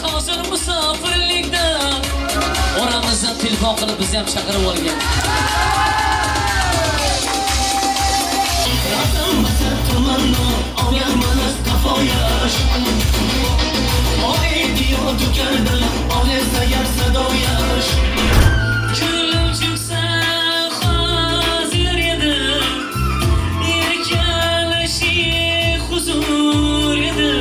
hozir musofirlikda oramizdan telefon qilib bizni ham chaqirib olgan. Ko'nglim chiqsa hozir edi, erkalashi huzur edi.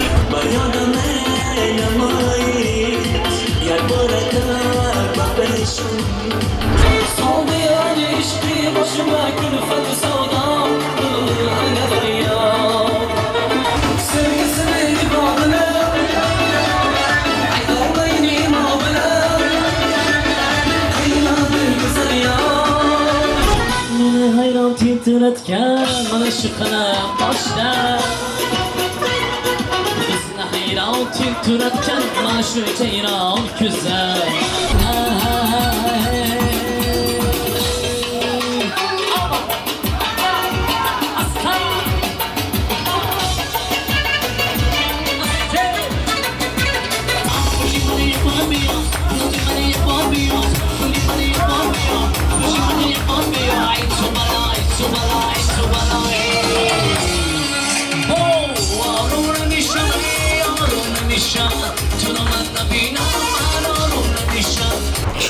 Soldi yani ishqi boshimga kulfat savdom, sevgisini ibodini aytolmayni mobila qiynadi go'zal yor. Meni hayron tintratgan mana shu qalam boshda, bizni hayron tintratgan mana shu jayron ko'zlar.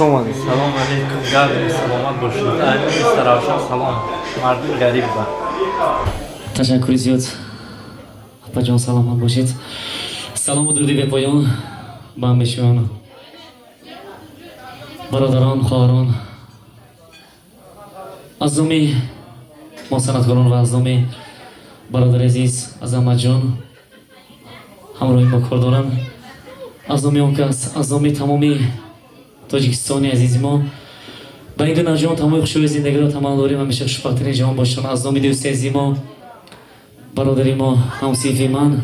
شما سلام علیکم گردم سلامت باشید. مستر روشن سلام مردم غریب با. تشکر زیاد. اپا جان سلامت باشید. سلام و درودی به پایان به همشون برادران خواهران عزیزانی ما صنعتکاران و عزیزانی برادر عزیز عظمت جان همراهی با کار دارم. عزیزانی اون کس عزیزانی تمامی تاجیکستانی عزیز ما با این دو نجوان تمام خوشوی زندگی را تمام داریم. همیشه خوشبخترین جوان باشن. از نام دوست عزیز ما برادری ما همسیفی من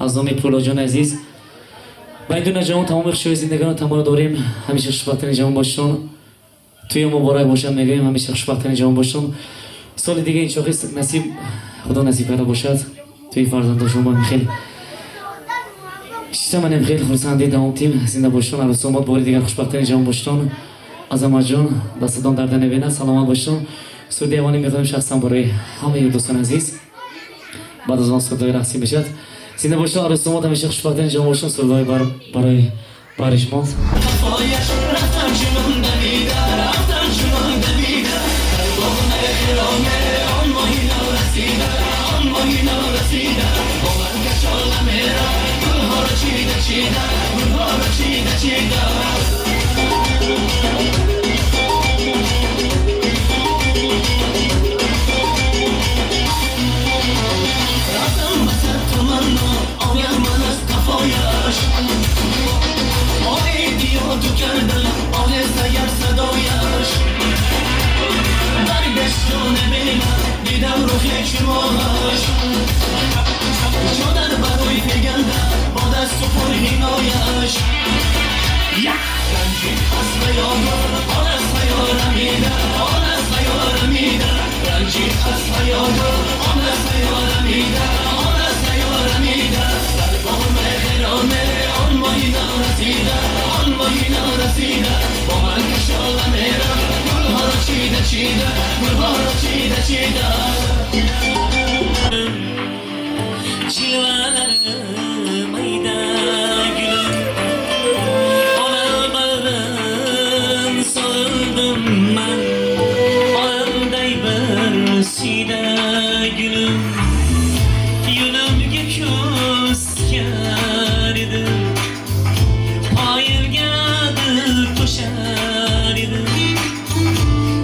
از نام پولا جان عزیز با این دو نجوان تمام خوشوی زندگی را تمام داریم. همیشه خوشبخترین جوان باشن. توی مبارک باشن میگیم. همیشه خوشبخترین جوان باشن. سال دیگه انشالله نصیب خدا نصیب کرده باشد. توی فرزند شما خیلی من خیلی خرسندی دوام تیم زنده باشون. عروسامات باری دیگر خوشبخترین جوان باشون. عظمت جان دستتان درد نبینه سلامت باشون. سودی اوانی میخوایم شخصا برای همه دوستان عزیز بعد از آن سودای رقصی بشد. زنده باشون. عروسامات همیشه خوشبخترین جوان باشون. سودای برای بارشمات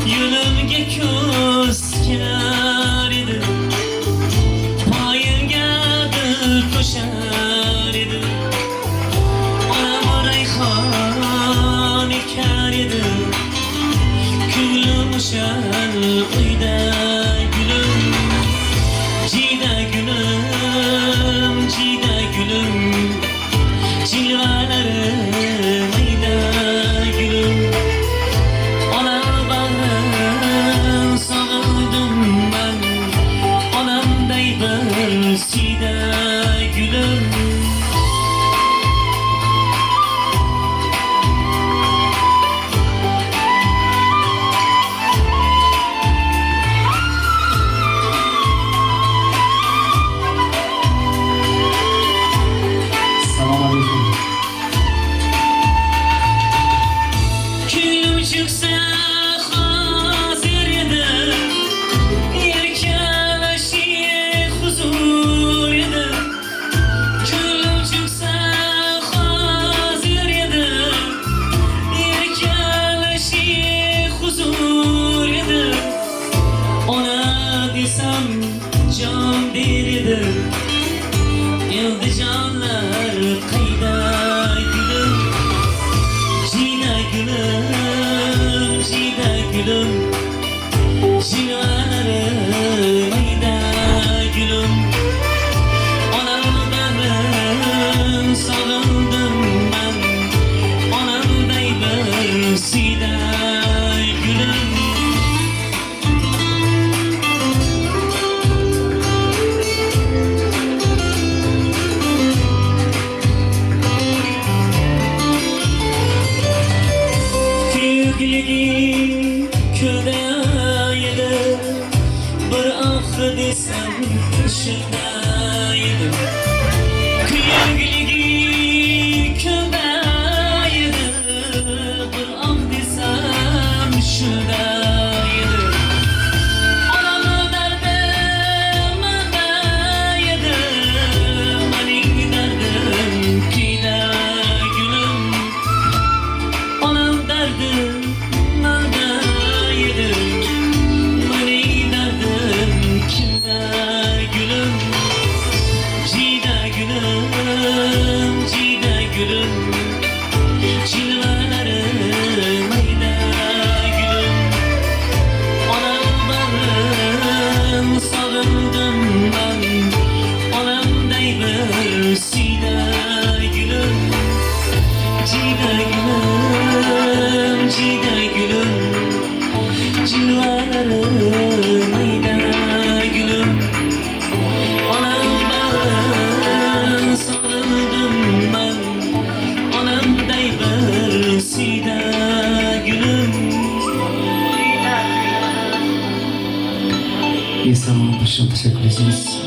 Yönümge köz gülüm Cilvelerim mayda gülüm Onamdan sağındım ben Onamday bir sida gülüm Cida gülüm, cida gülüm Cilvelerim mayda gülüm Onamdan sağındım ben Onamday bir sida gülüm İyi zaman başım teşekkür ederiz.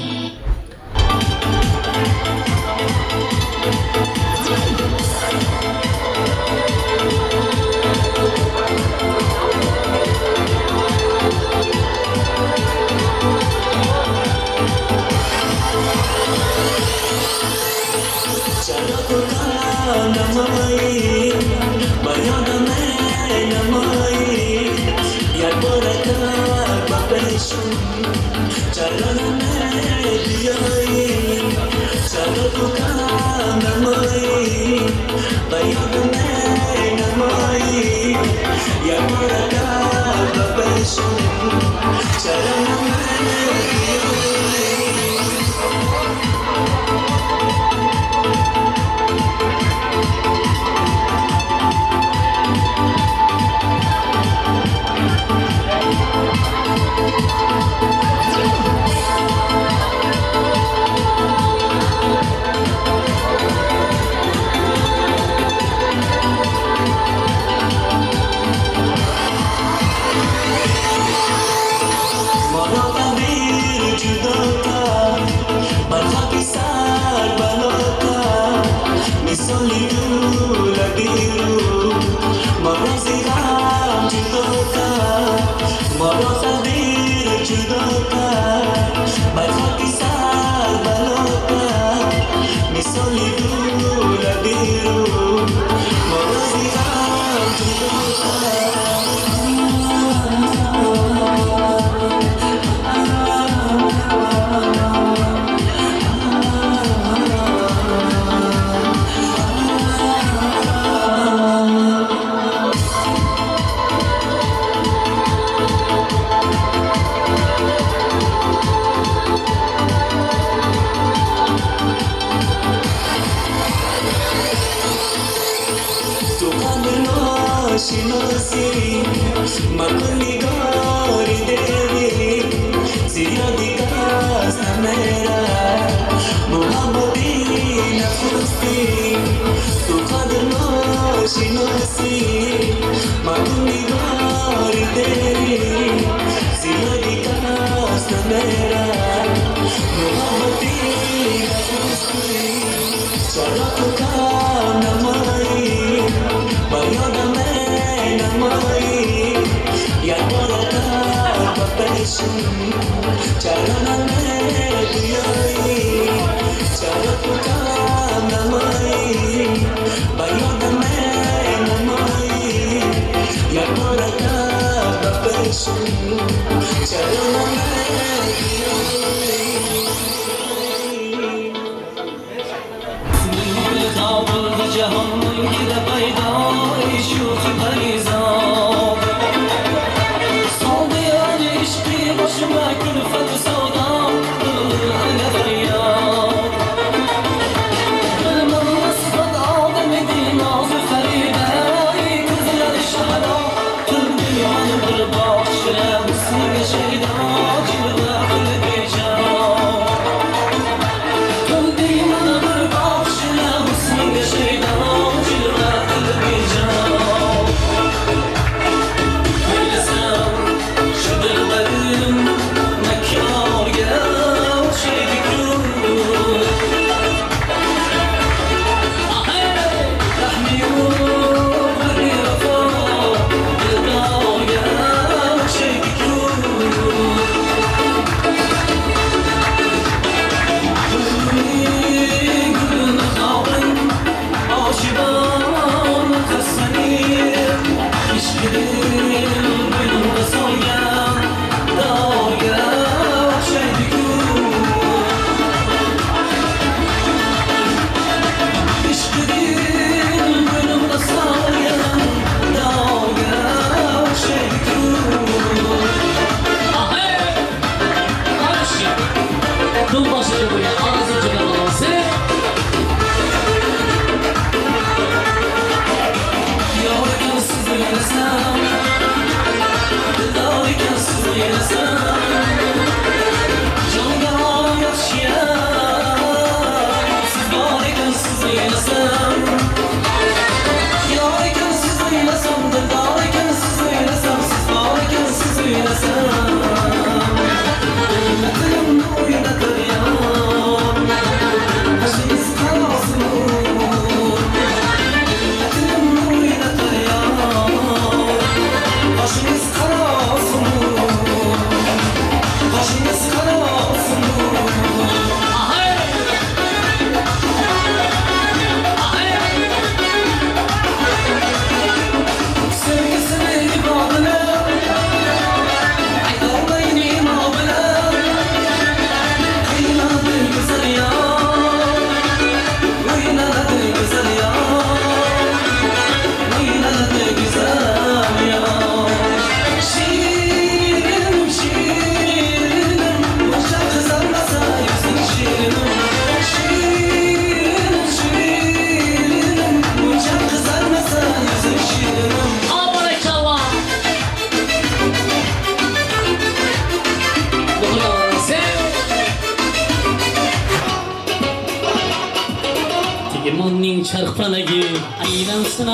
falagi aylansin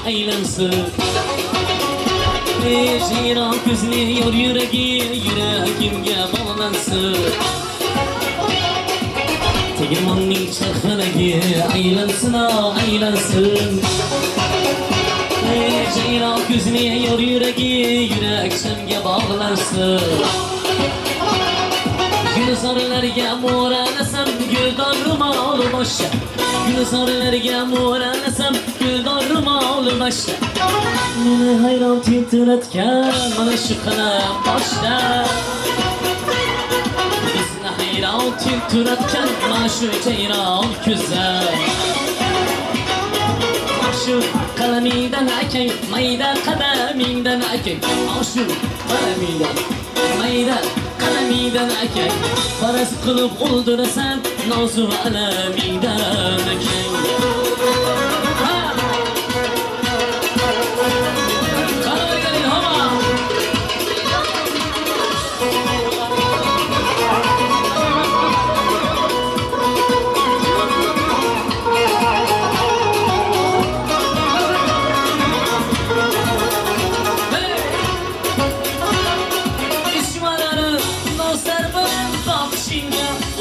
aylansin Jiyron ko'zli yor yuragi yuragimga bog'lansin Tegirmonning charxalagi aylansin aylansin Jiyron ko'zli yor yuragi yurak shamga bog'lansin Gulzorlarga mo'ralasam guldor ro'mol boshqa Gulzorlarga mo'ralasam guldor ro'mol boshqa Meni hayron tentiratgan mana shu qalam boshda Bizni hayron tentiratgan mana shu jayron ko'zlar Shu qalamingdan akang mayda qadamingdan akang shu qalamingdan mayda qalamingdan akang faraz qilib o'ldirasan nozu alamingdan akang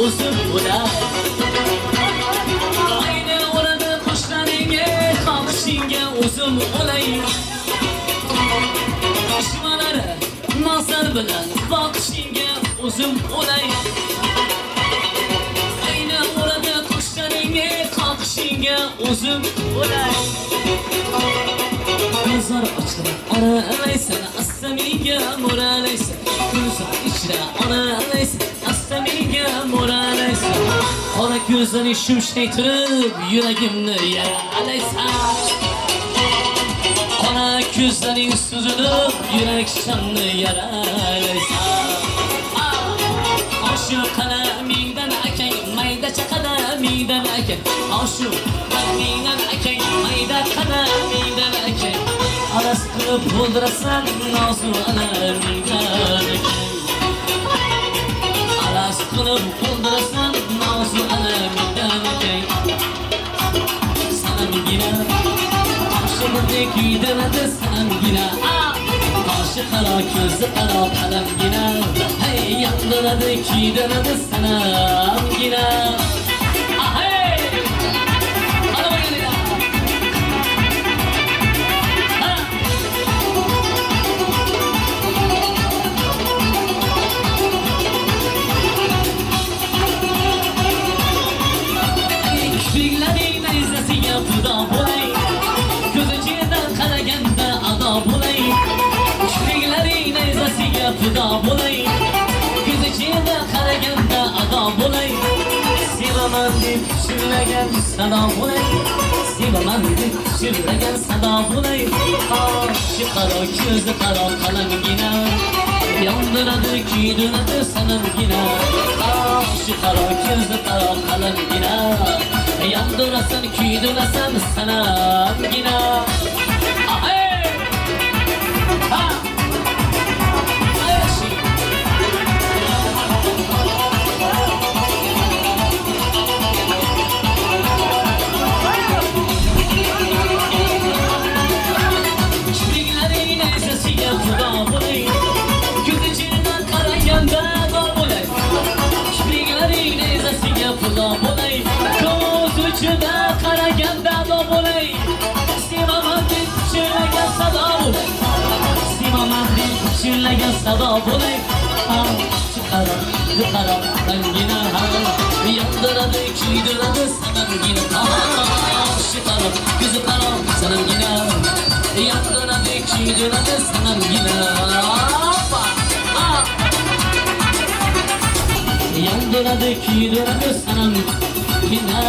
Uzun bular Ayni orada qoshlaringga qalbingga uzun olay Ishmalari nazar bilan boqishingga uzun olay Ayni orada qoshlaringga qalbingga uzun olay Nazar ochlar oralaysan astamiga mo'ralaysan Ko'zlar ichra oralaysan astamiga mo'ralaysan Qora ko'zlaring shumshay turib yuragimni yaralaysan Qora ko'zlaring suzilib yurak shamni yaralaysan Shu qalamingdan akang mayda chaqalamingdan akang Shu qalamingdan akang mayda qalamingdan akang Aras qilib o'ldirasan nozu alamingdan akang Aras qilib o'ldirasan nozu alamingdan akang Sanamgina Qoshimda kuydiradi sanamgina Qoshi qaro ko'zi qaro qalamgina Hey yondiradi kuydiradi sanamgina Hey qalamgina Kipriklaring nayzasiga fido bo'lay Ko'zichidan qaraganda ado bo'lay Kipriklaring nayzasiga fido bo'lay Ko'zichidan qaraganda ado bo'lay Sevaman deb shirlagan sado bo'lay Sevaman deb shirlagan sado bo'lay Qoshi qaro ko'zi qaro qalamgina Yondiradi kuydiradi sanamgina Qoshi qaro ko'zi qaro qalamgina Yandirasan kuydirasan sanamgina Hey! Ha! Kipriklaring nayzasiga fido bo'lay Ko'zichidan qaraganda ado bo'lay Kipriklaring nayzasiga fido bo'lay Ko'zichida qaraganda ado bo'lay Sevaman deb shirlagan sado bo'lay Sevaman deb shirlagan sado bo'lay Qaro qalamgina Yondiradi kuydiradi sanamgina Qoshi qaro ko'zi qaro sanamgina Yondiradi kuydiradi sanamgina Yondiradi kuydiradi sanamgina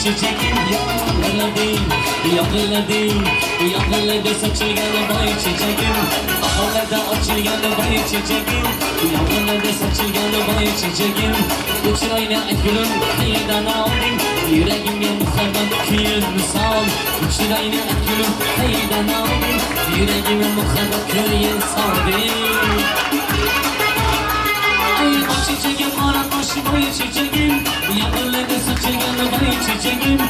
çiçeğim Yağlılarda saçılgan bay çiçeğim Baharlarda açılgan bay çiçeğim Yağlılarda saçılgan bay çiçeğim Uçurayla gülüm haydan aldım Yüreğime muhabbet kıyın sal Uçurayla gülüm haydan aldım Yüreğime muhabbet kıyın saldım Çiçeğim arat başı boyu çiçeğim Yağlılarda saçılgan bay çiçeğim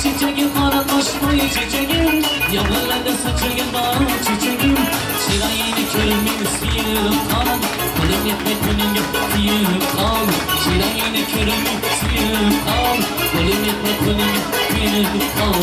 Çiçeğim arat başı boyu çiçeğim Yağlılarda saçılgan bay çiçeğim Çırayını körümün sıyırıp kal Kulüm yetmek kulüm yetmek kal Çırayını körümün sıyırıp kal Kulüm yetmek kulüm yetmek kal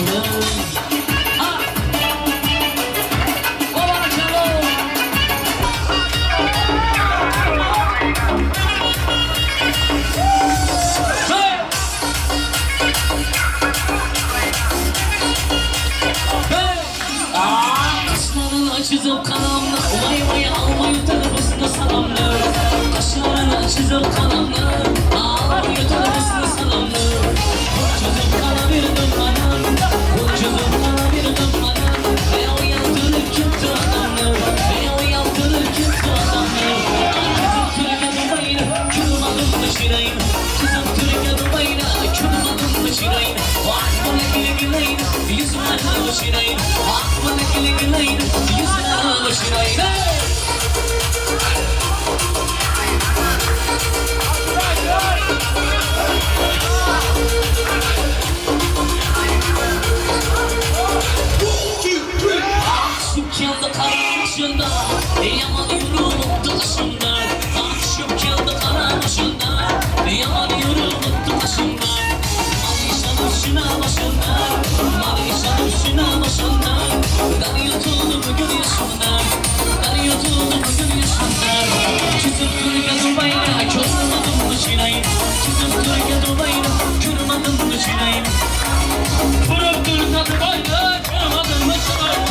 Çizip kanamla vay vay almayı tarafısına salamlı Kaşlarını çizip kanamla almayı tarafısına salamlı Çizip kana bir dönmanım Çizip kana bir dönmanım Veya uyandırır kimse adamlı Veya uyandırır kimse adamlı Kızım Türkiye Dubay'la kırmadım mı şirayım Kızım Türkiye Dubay'la kırmadım mı şirayım Akbana gile gileyin yüzüme mı şirayım Akbana gile gileyin yüzüme mı şirayım Şükyandı karamışında yamanıyorum mutlu taşımda Şükyandı karamışında yamanıyorum mutlu taşımda Malişanım şuna başında Malişanım şuna başında Darıyordum gün yaşımda Darıyordum gün yaşımda Kızım Türkiye Dubay'la kırmadım mı şirayım Kızım Türkiye Dubay'la kırmadım mı şirayım Kırıp Türkiye Dubay'la kırmadım mı şirayım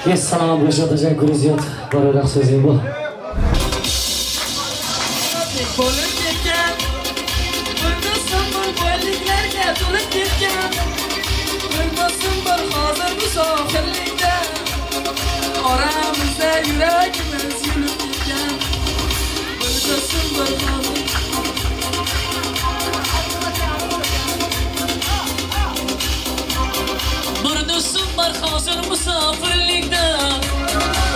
Yes, salam bo'lishga tashakkur ziyod. Boraroq so'zing bu. Bo'lib ketgan Bo'lmasin bir boyliklarga to'lib ketgan Bo'lmasin bir hozir bu sohillikda Oramizda yuragimiz yulib ketgan Bo'lmasin bir hozir Bir do'stim bor hozir musofirlikda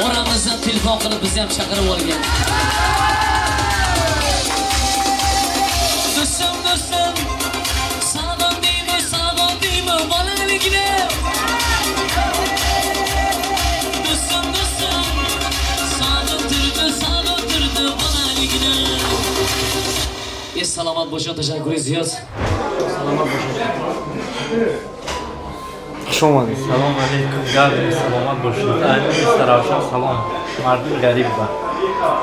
Oramizdan telefon qilib bizni ham chaqirib olgan Do'stim sog'on deymi bolaligida Do'stim sog'intirdi bolaligida Salomat bo'lishga tashakkur ziyod. Salomat bo'lsin. Xush omadingiz. Salom alaykum. Salomat bo'lsin. Aziz Ravshan salom. Mardin garib va